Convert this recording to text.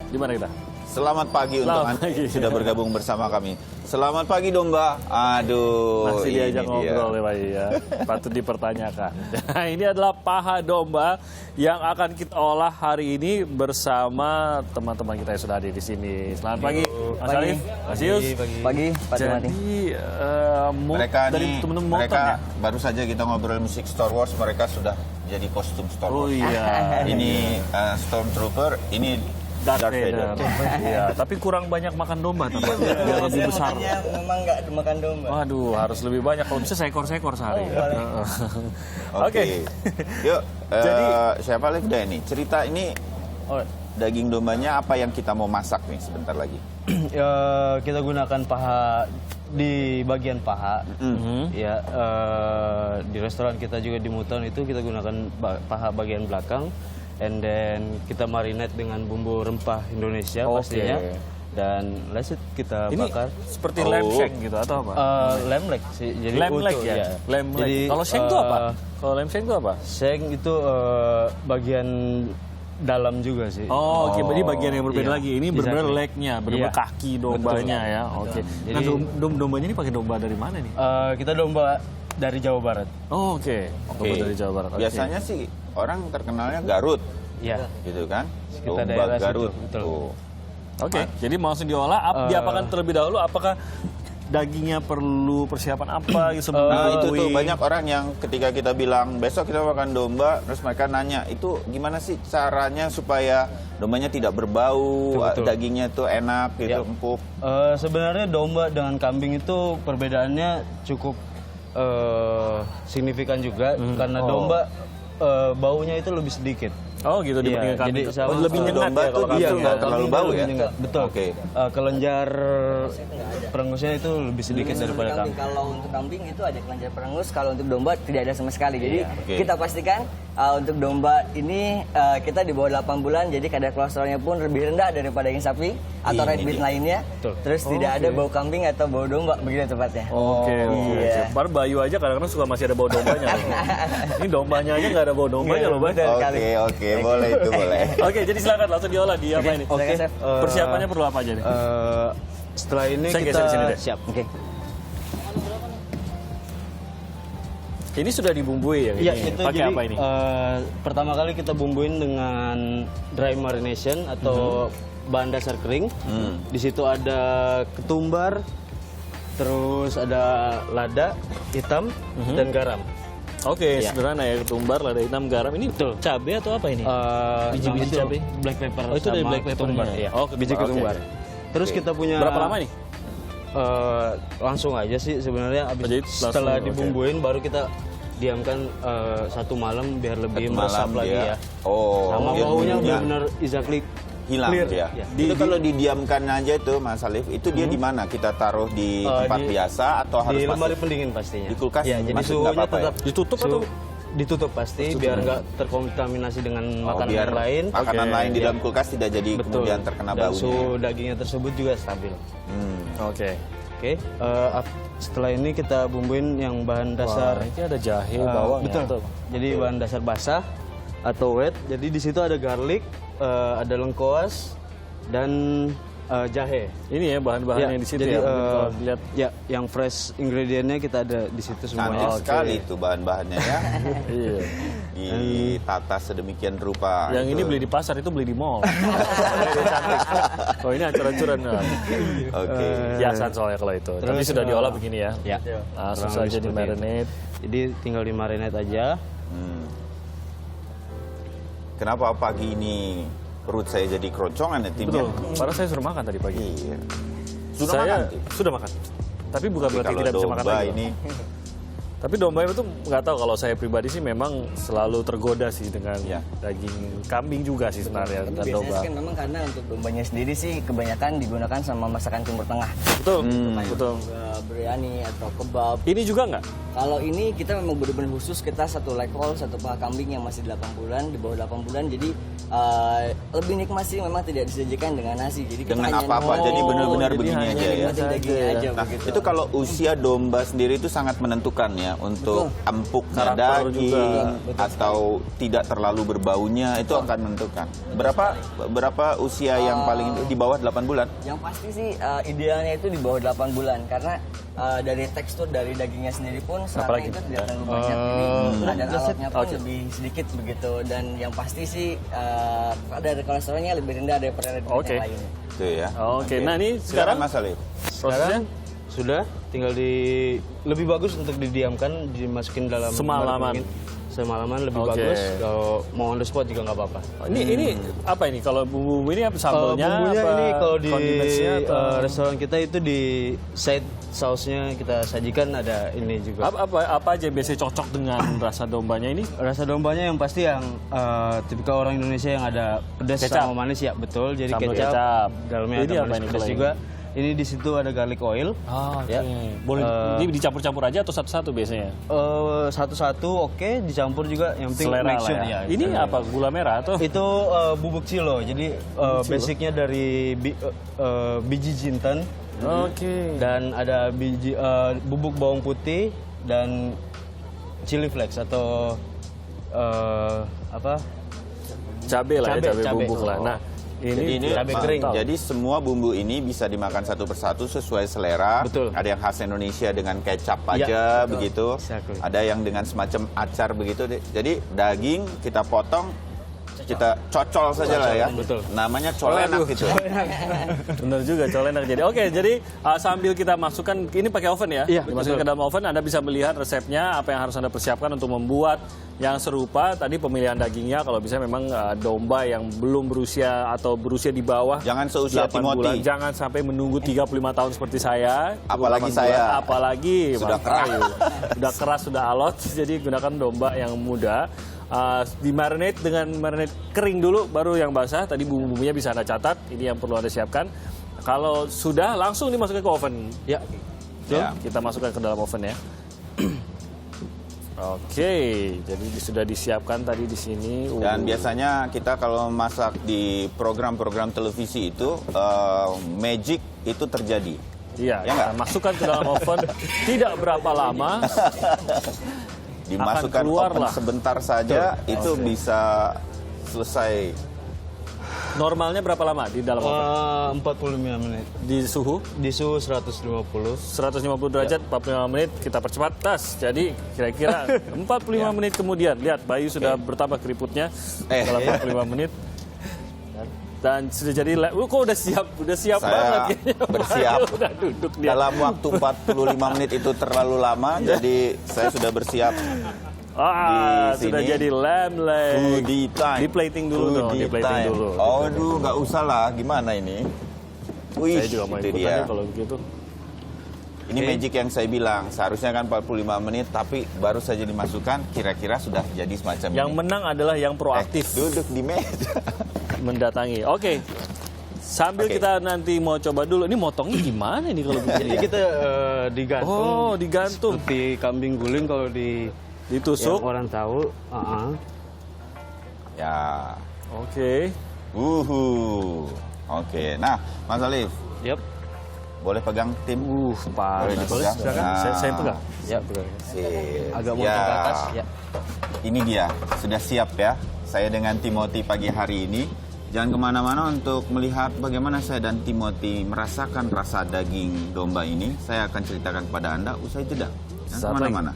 Di mana kita? Selamat pagi untuk Anda yang sudah bergabung bersama kami. Selamat pagi domba. Aduh, Masih diajak ngobrol ya Pak ya. Patut dipertanyakan. Nah, ini adalah paha domba yang akan kita olah hari ini bersama teman-teman kita yang sudah hadir di sini. Selamat pagi, Mas Alif, Mas Yus. Pagi, Pak Tumati. Jadi mereka dari nih, teman-teman mereka ya? baru saja kita ngobrol musik Star Wars, mereka sudah jadi kostum Star Oh Wars. iya. Ini Stormtrooper, ini Darth Vader. Iya, tapi kurang banyak makan domba tampaknya. Biar lebih besar. Memang nggak makan domba. Waduh, harus lebih banyak. Kalau bisa seekor-seekor sehari. Oke. Yuk, Jadi siapa Alif dah ini? Cerita ini oh, daging dombanya apa yang kita mau masak nih sebentar lagi? Kita gunakan paha di bagian paha. Ya, di restoran kita juga di Muton itu kita gunakan paha bagian belakang. And then kita marinate dengan bumbu rempah Indonesia pastinya. Dan let's kita ini bakar. seperti lamb shank gitu atau apa? Lamb leg sih. Jadi Lamb leg utuh, ya? Lamb leg. Jadi, Kalau shank itu apa? Kalau lamb shank itu apa? Shank itu bagian dalam juga sih. Oh, oke. Jadi bagian yang berbeda Iya, lagi. Ini benar-benar exactly. legnya, benar-benar Iya. kaki dombanya ya. Oke. Nah, Jadi- dombanya ini pakai domba dari mana nih? Kita domba dari Jawa Barat. Oh, oke. Domba dari Jawa Barat. Oke. Biasanya sih orang terkenalnya Garut, Ya. gitu kan? Sekitar Domba daerah situ, Garut. betul. Tuh. Oke, jadi mau langsung diolah. Diapakan terlebih dahulu? Apakah dagingnya perlu persiapan apa sebelum Nah itu tuh dibui? banyak orang yang ketika kita bilang besok kita makan domba, terus mereka nanya itu gimana sih caranya supaya dombanya tidak berbau, Betul. dagingnya tuh enak gitu, Ya. empuk. Sebenarnya domba dengan kambing itu perbedaannya cukup signifikan juga karena domba baunya itu lebih sedikit. Oh gitu dibandingkan kambing. Jadi sama lebih nyengat domba ya tuh kalau dia kambing. nggak Ya. terlalu Kambing bau lebih ya? nyengat, betul. Oke. Kelenjar perengusnya itu lebih sedikit daripada kambing. Kalau untuk kambing itu ada kelenjar perengus, kalau untuk domba tidak ada sama sekali. Jadi Oke. kita pastikan untuk domba ini kita di bawah 8 bulan, jadi kadar kolesterolnya pun lebih rendah daripada daging sapi atau Ini red meat dia. lainnya. Betul. Terus tidak ada bau kambing atau bau domba, begitu tepatnya. Oke, iya. Baru Bayu aja kadang-kadang suka masih ada bau dombanya. loh. Ini dombanya aja nggak ada bau dombanya loh, Bang. Oke, boleh itu boleh. Oke, jadi silakan langsung diolah di apa ini? Oke, Chef. Persiapannya perlu apa aja nih? Setelah ini Saya kita geser sini deh. siap. Oke. Ini sudah dibumbui ya? Iya, ini? itu Pakai jadi apa ini? pertama kali kita bumbuin dengan dry marination atau bahan dasar kering. Di situ ada ketumbar, terus ada lada hitam dan garam. Oke, Iya. sederhana ya, ketumbar, lada hitam, garam. Ini cabai atau apa ini? Biji-biji Itu cabai? black pepper Oh, itu dari sama black peppernya. ketumbar. Iya. Oh, biji ketumbar, ketumbar. oke. Terus kita punya Berapa lama nih? langsung aja sih sebenarnya. Oh, jadi Setelah langsung, oke. dibumbuin baru kita diamkan 1 malam biar lebih Satu meresap malam lagi dia. ya. Oh, Sama biar baunya bumbunya benar-benar exactly hilang clear. dia. Ya. Itu kalau didiamkan aja itu Mas Alif, itu dia di mana? Kita taruh di tempat biasa atau harus di lemari masuk? pendingin pastinya. Di kulkas Ya, jadi masuk nggak suhunya apa-apa ya? tetap Ditutup atau? ditutup pasti biar nggak terkontaminasi dengan makanan biar yang lain. makanan Oke. lain di dalam kulkas tidak jadi kemudian terkena Dan baunya. suhu dagingnya tersebut juga stabil. Oke. Oke, setelah ini kita bumbuin yang bahan dasar. Ini ada jahe, bawang betul. ya? Atau- Jadi bahan dasar basah atau wet. Jadi di situ ada garlic, ada lengkoas dan jahe. Ini ya bahan-bahan yang di situ jadi, ya. Mungkin kalau dilihat ya, yang fresh ingredientnya kita ada di situ Cantik semuanya. sekali itu bahan-bahannya ya. iya. Ditata sedemikian rupa. Yang ini beli di pasar, itu beli di mall. Cantik. Oh ini ancur-ancuran. Nah. Oke. Hiasan soalnya kalau itu. Tapi Terus, sudah diolah begini ya. Ya. Langsung Kurang lebih saja di seperti marinate. Jadi tinggal di marinate aja. Kenapa pagi ini perut saya jadi keroncongan ya timnya? Betul. Padahal saya sudah makan tadi pagi. Iya. Sudah Saya makan, Tim? sudah makan. Tapi bukan berarti Kalau tidak bisa makan domba lagi. ini Tapi domba itu nggak tahu, kalau saya pribadi sih memang selalu tergoda sih dengan Ya. daging kambing juga sih sebenarnya dan Biasanya domba. kan memang karena untuk dombanya sendiri sih kebanyakan digunakan sama masakan Timur Tengah. Betul, betul. Biryani atau kebab. Ini juga nggak? Kalau ini kita memang benar-benar khusus, kita satu level, satu paha kambing yang masih 8 bulan, di bawah 8 bulan. Jadi lebih nikmat sih, memang tidak disajikan dengan nasi. Jadi kita Dengan hanya apa-apa, nongol, jadi benar-benar jadi begini hanya aja ya. nikmatin dagingnya aja Nah, begitu. itu kalau usia domba sendiri itu sangat menentukan ya untuk empuknya Karakter daging juga. atau tidak terlalu berbaunya, itu akan menentukan. Berapa usia yang paling di bawah 8 bulan? Yang pasti sih idealnya itu di bawah 8 bulan karena dari tekstur dari dagingnya sendiri pun seratnya itu tidak terlalu banyak. Jadi dan alotnya pun lebih sedikit begitu, dan yang pasti sih dari kolesterolnya lebih rendah daripada daging Oke. yang lainnya. Itu ya. Oke, nah ini Silakan sekarang Mas Alif. prosesnya Sudah, tinggal lebih bagus untuk didiamkan, dimasukin dalam Semalaman. barang pendingin. Semalaman lebih Oke. bagus. Kalau mau on the spot juga nggak apa-apa. ini apa ini? Kalau bumbu ini apa sambelnya? Bumbunya apa ini kalau di kondimennya atau- restoran kita itu di side sausnya kita sajikan ada ini juga. apa aja yang biasanya cocok dengan rasa dombanya ini? Rasa dombanya yang pasti yang tipikal orang Indonesia yang ada pedas Kecap. sama manis ya, betul. Jadi Sambal kecap, kecap. dalamnya Ini ada apa manis ini pedas kalau juga. Ini di situ ada garlic oil. Oke. Ya. Boleh ini dicampur-campur aja atau satu-satu biasanya? Satu-satu oke, dicampur juga. Yang penting Selera make lah sure ya. ya. Ini apa? Gula merah atau? Itu bubuk cilo. Jadi basicnya dari biji jinten. Oke. Dan ada biji bubuk bawang putih dan chili flakes atau apa? Cabe lah ya, Cabe, cabe bubuk lah. Oh. Nah, Jadi ini cabai kering. Jadi semua bumbu ini bisa dimakan satu persatu sesuai selera. Betul. Ada yang khas Indonesia dengan kecap Ya, aja betul. begitu. Exactly. Ada yang dengan semacam acar begitu. Jadi daging kita potong, kita cocol saja lah ya. Betul. Namanya colenak gitu. Bener juga, colenak jadi. Oke, jadi sambil kita masukkan, ini pakai oven ya? Iya, Dimasukkan betul. ke dalam oven, Anda bisa melihat resepnya, apa yang harus Anda persiapkan untuk membuat yang serupa. Tadi pemilihan dagingnya, kalau bisa memang domba yang belum berusia atau berusia di bawah Jangan seusia 8 Timothy. bulan. Jangan sampai menunggu 35 tahun seperti saya. Apalagi 8 saya. bulan, apalagi Sudah Mas keras. Bayu. Sudah keras, sudah alot. Jadi gunakan domba yang muda. Dimarinate dengan marinate kering dulu, baru yang basah. Tadi bumbu-bumbunya bisa Anda catat. Ini yang perlu Anda siapkan. Kalau sudah, langsung dimasukkan ke oven. Ya. Ya. Kita masukkan ke dalam oven ya. Oke, jadi sudah disiapkan tadi di sini. Dan biasanya kita kalau masak di program-program televisi itu magic itu terjadi. Iya, Ya kita nggak? masukkan ke dalam oven. Tidak berapa lama. Dimasukkan keluar oven lah. sebentar saja itu bisa selesai. Normalnya berapa lama di dalam oven? 45 menit. Di suhu Di suhu 150. 150 derajat, 45 menit, kita percepat tas. Jadi kira-kira 45 menit kemudian, lihat Bayu sudah bertambah keriputnya dalam 45 menit. Dan sudah jadi, kok udah siap Saya banget kayaknya. bersiap. Bayu udah duduk dia. Dalam waktu 45 menit itu terlalu lama, jadi saya sudah bersiap. di sudah sini. jadi lamb leg. Foodie time. Di plating dulu dong, di Foodie plating time. dulu. Aduh, nggak usah lah. Gimana ini? Wih, Saya juga mau itu ikutan dia. ya kalau begitu. Ini magic yang saya bilang. Seharusnya kan 45 menit, tapi baru saja dimasukkan, kira-kira sudah jadi semacam Yang ini. menang adalah yang proaktif Duduk di meja. mendatangi. Oke. Sambil Oke. kita nanti mau coba dulu. Ini motongnya gimana nih kalau begini? Jadi kita digantung. Oh, digantung. Seperti kambing guling kalau di Ditusuk. yang orang tahu. Ya. Oke. Oke. Nah, Mas Alif, Yap. boleh pegang tim? Panas. dipegang? Silakan. Nah. Saya pegang. Ya. Sip. Agak montok ke atas. Ya. Ini dia, sudah siap ya. Saya dengan Timothy pagi hari ini. Jangan kemana-mana untuk melihat bagaimana saya dan Timothy merasakan rasa daging domba ini. Saya akan ceritakan kepada Anda usai jeda. Jangan Saat lagi. kemana-mana.